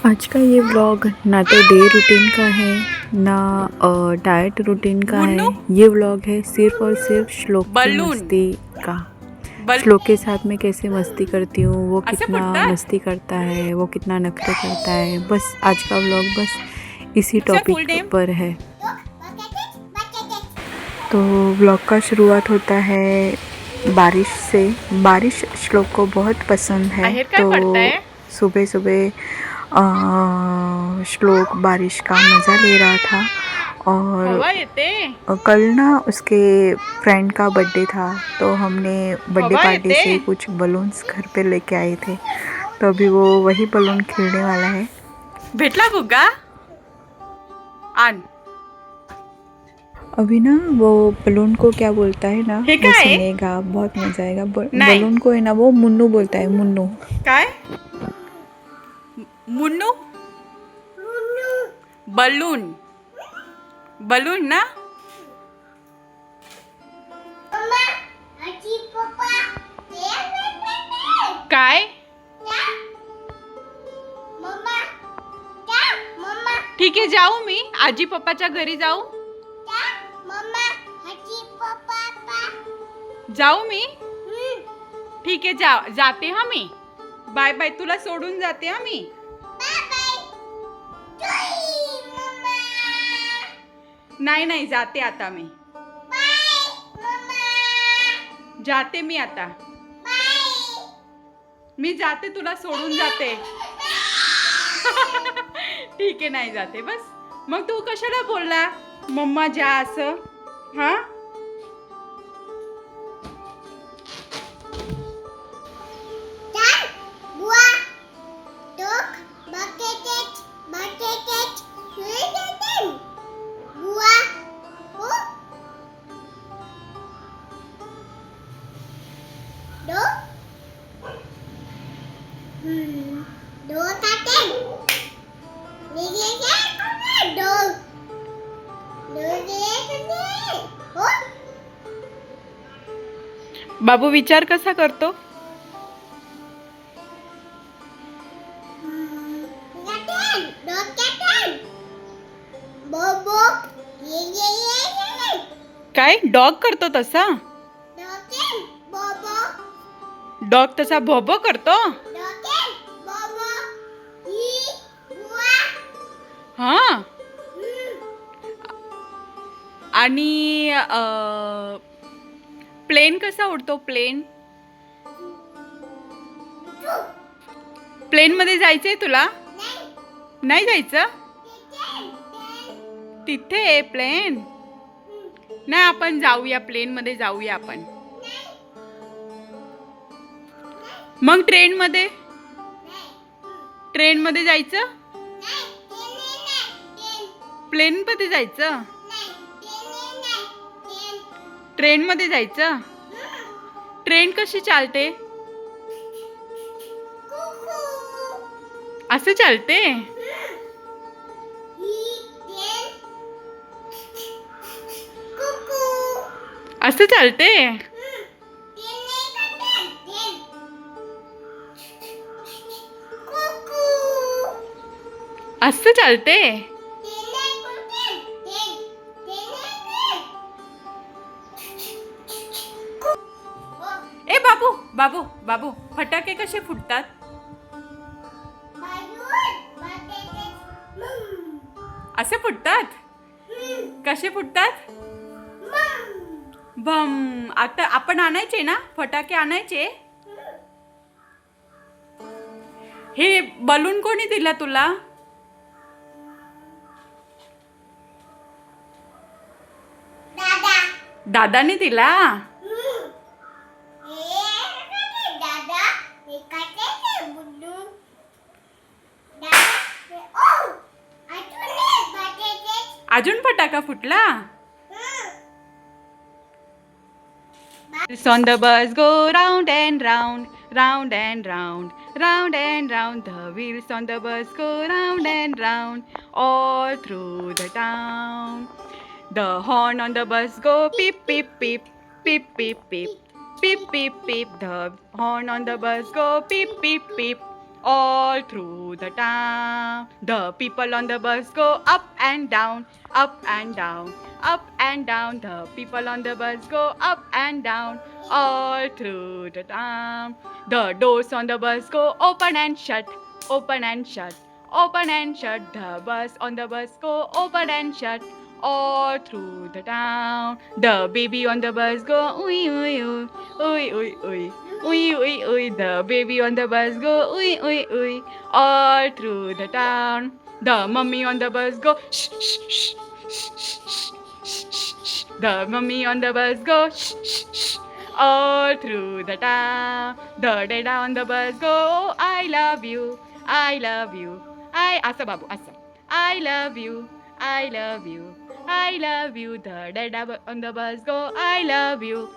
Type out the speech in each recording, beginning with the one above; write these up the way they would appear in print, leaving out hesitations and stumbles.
आज का ये व्लॉग ना तो डे रूटीन का है ना डाइट रूटीन का है। ये व्लॉग है सिर्फ और सिर्फ श्लोक की मस्ती का। श्लोक के साथ मैं कैसे मस्ती करती हूँ, वो कितना मस्ती करता है, वो कितना नखरे करता है। बस आज का व्लॉग बस इसी टॉपिक पर है। तो व्लॉग का शुरुआत होता है बारिश से। बारिश श्लोक को बहुत पसंद है, तो सुबह सुबह श्लोक बारिश का मज़ा ले रहा था। और कल ना उसके फ्रेंड का बर्थडे था, तो हमने बर्थडे पार्टी से कुछ बलून्स घर पे लेके आए थे, तो अभी वो वही बलून खेलने वाला है। भेटला गुग्गा आन अभी ना वो बलून को क्या बोलता है ना, वो सुनेगा, बहुत मजा आएगा। बलून को है ना वो मुन्नू बोलता है। मुन्नू काय? मुन्नू बलून बलून ना काय? ठीक आहे, जाऊ मी आजी पप्पाच्या घरी जाऊ जाऊ मी ठीक आहे, जाते हा मी। बाय बाय, तुला सोडून जाते हा मी। नाही नाही, जाते आता मी। जाते मी आता, मी जाते, तुला सोडून जाते। ठीक आहे, नाही जाते बस। मग तू कशाला बोलला मम्मा जा असं? हा बाबू विचार कसा करतो? काय डॉग करतो तसा? डॉग तसा भोबो करतो? हा, आणि प्लेन कसा उडतो? प्लेन प्लेन मध्ये जायचंय तुला? नाही जायचं तिथे प्लेन? नाही, आपण जाऊया प्लेन मध्ये, जाऊया आपण। मग ट्रेन मध्ये? ट्रेन मध्ये जायचं? प्लेन मध्ये जायचं? ट्रेन मध्ये जायचं? ट्रेन कशी चालते? असं चालते? असं चालते? असं चालते? ए बाबू बाबू बाबू, फटाके कसे फुटतात? असे फुटतात? कसे फुटतात? बम। आता आपण आणायचे ना फटाके, आणायचे। हे बलून कोणी दिला तुला? दादाने दिला? अजून फटाका फुटला? On the bus go round and round, round and round, round and round. The wheels on the bus go round and round, all through the town. The horn on the bus go beep beep beep, beep beep beep, beep beep beep. The horn on the bus go beep beep beep, all through the town. The people on the bus go up and down, up and down, up and down. The people on the bus go up and down, all through the town. The doors on the bus go open and shut, open and shut, open and shut. The bus on the bus go open and shut, all through the town. The baby on the bus go oi oi oi, oi oi oi. Oi, oi, oi, the baby on the bus go oi, oi, oi, all through the town. The mummy on the bus go shh, shh, shh, shh, shh, shh, shh, shh. The mummy on the bus go shh, shh, shh, all through the town. The dada on the bus go, oh, I love you, I love you. Asa babu, asa. I love you, I love you, I love you. The dada on the bus go, I love you,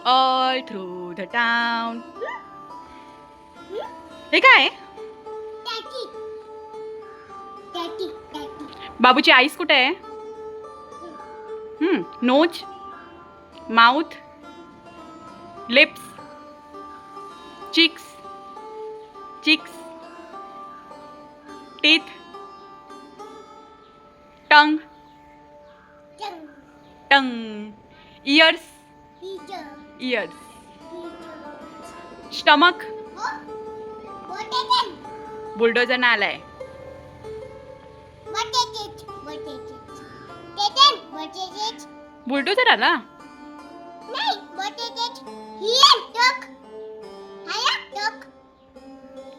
all through the town. हे काय बाबूची eyes कुठे आहे? Nose, mouth, lips, cheeks, cheeks, teeth, tongue, tongue, ears, ears, stomach. Bulldozer आलाय. Bulldozer आला.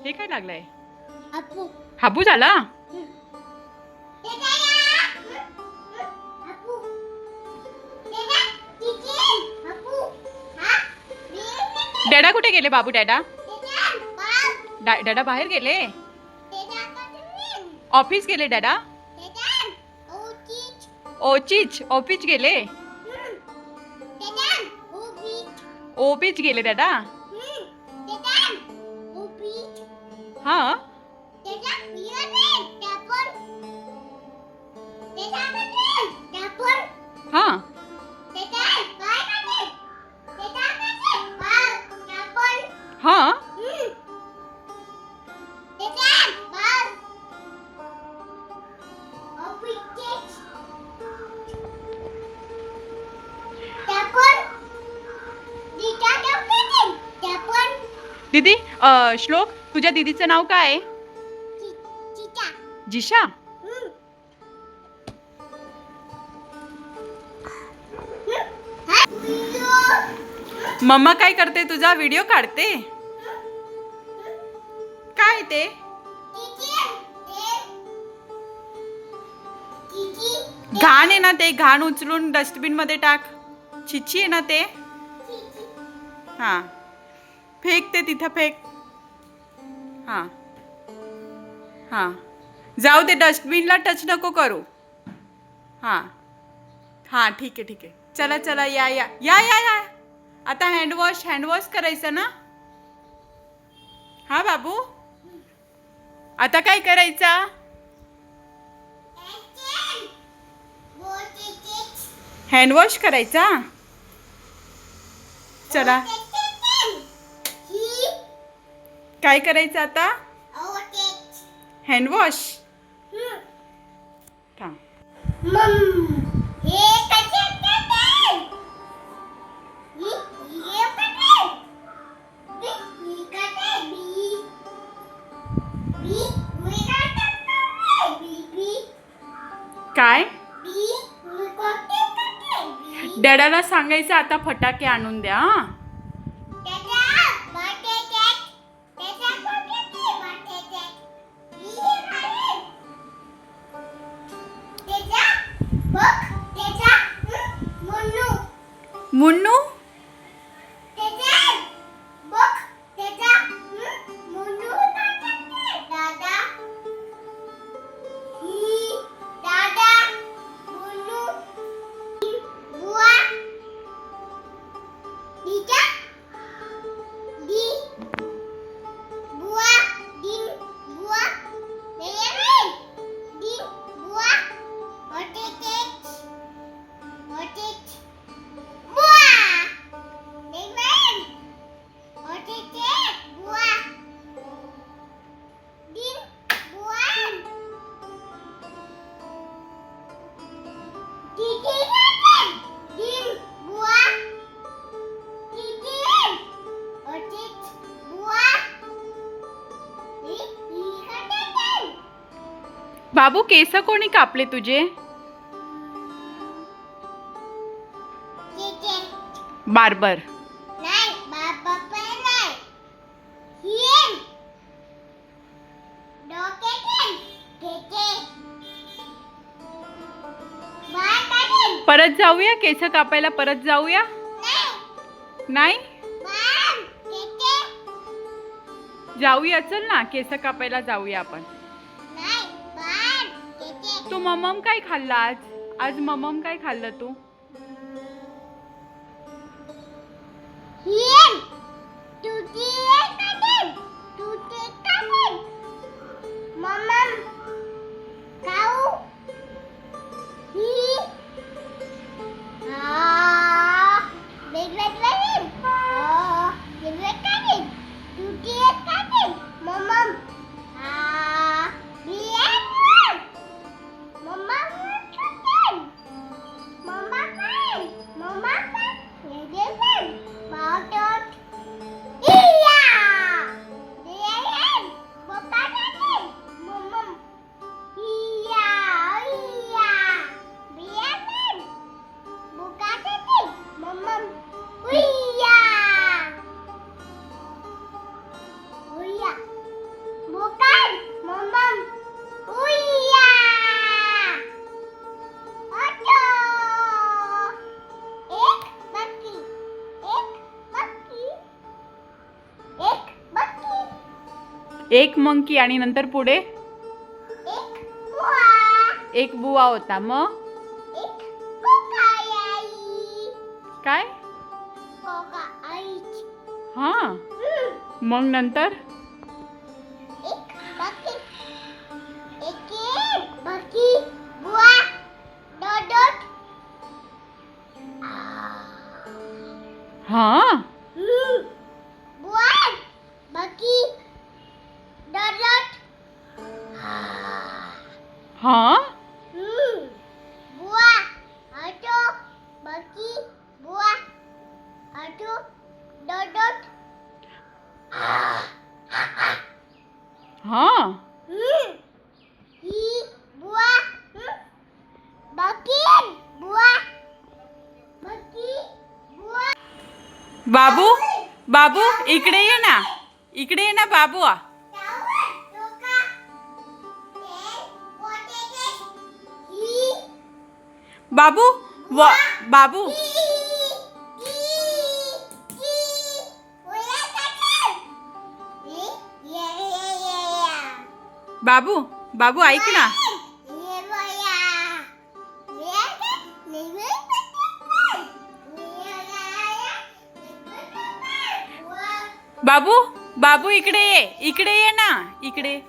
हे काय लागलंय? हापूस आला. डॅडा कुठे गेले बाबू? डॅडा डॅडा बाहेर गेले. ऑफिस गेले डॅडा. ओचीच ऑफिस गेले. ओबीच गेले डॅडा. हा हा हा दीदी, श्लोक, तुझ्या दीदीचं नाव काय आहे? जिशा. मम्मा काय करते? तुझा व्हिडिओ काढते. काय ते? घाण आहे ना ते. घाण उचलून डस्टबिन मध्ये टाक. छिची आहे ना ते. हा, फेक ते तिथं फेक. हां हां, जाऊ दे. डस्टबिनला टच नको करू. हां हां, ठीक आहे ठीक आहे. चला चला, या या या या या. आता हँडवॉश करायचं ना? हां बाबू, आता काय करायचं? हँडवॉश करायचा. चला, काय करायचं आता? हँडवॉश. थांब. काय? डॅडाला सांगायचं आता फटाके आणून द्या. मुन्नू, बाबू केस कोणी कापले तुझे? बार्बर. परत जाऊया केस कापायला, परत जाऊया. नाही जाऊया, चल ना केस कापायला जाऊया आपण. तू ममम काय खाल्लं आज? आज ममम काय खाल्लं तू? एक मंकी आणि नंतर पुढे एक बुवा होता. मग काय? हा, मग नंतर हा हा हा. बाबू बाबू इकडे ये ना, इकडे ये ना बाबू. बाबू बाबू बाबू बाबू ऐक ना. बाबू बाबू इकडे ये ना, इकडे.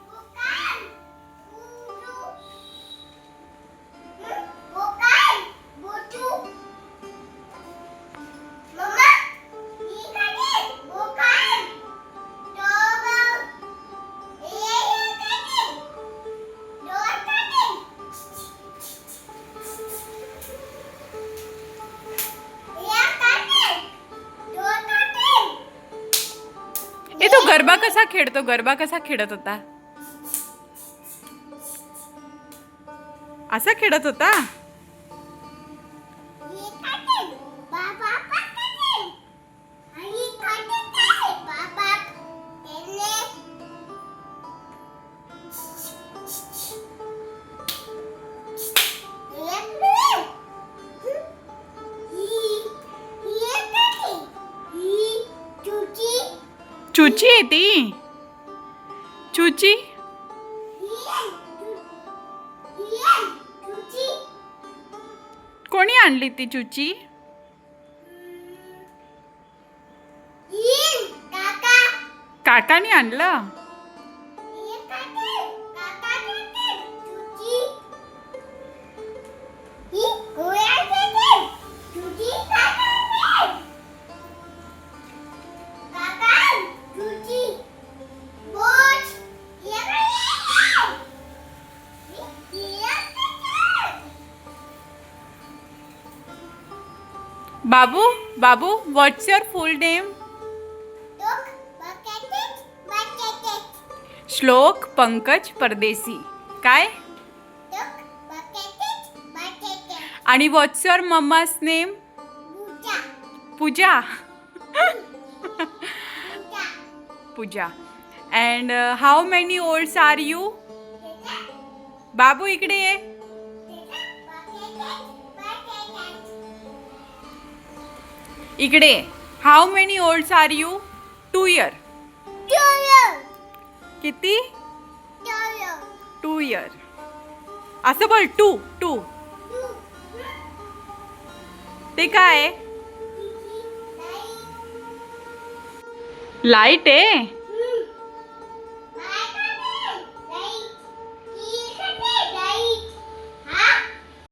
तो गरबा कसा खेळतो? गरबा कसा खेळत होता? असा खेळत होता. चुची आहे ती, चुची. कोणी आणली ती चुची? काकाने आणलं. बाबू बाबू what's your full name? Shlok Pankaj Pardeshi. काय? आणि what's your mumma's name? Pooja. Pooja. And how many olds are you? बाबू इकडे ये. इकडे. How many olds are you? 2 year. किती? 2 इयर. असं बोल. 2. ते काय? लाईट आहे.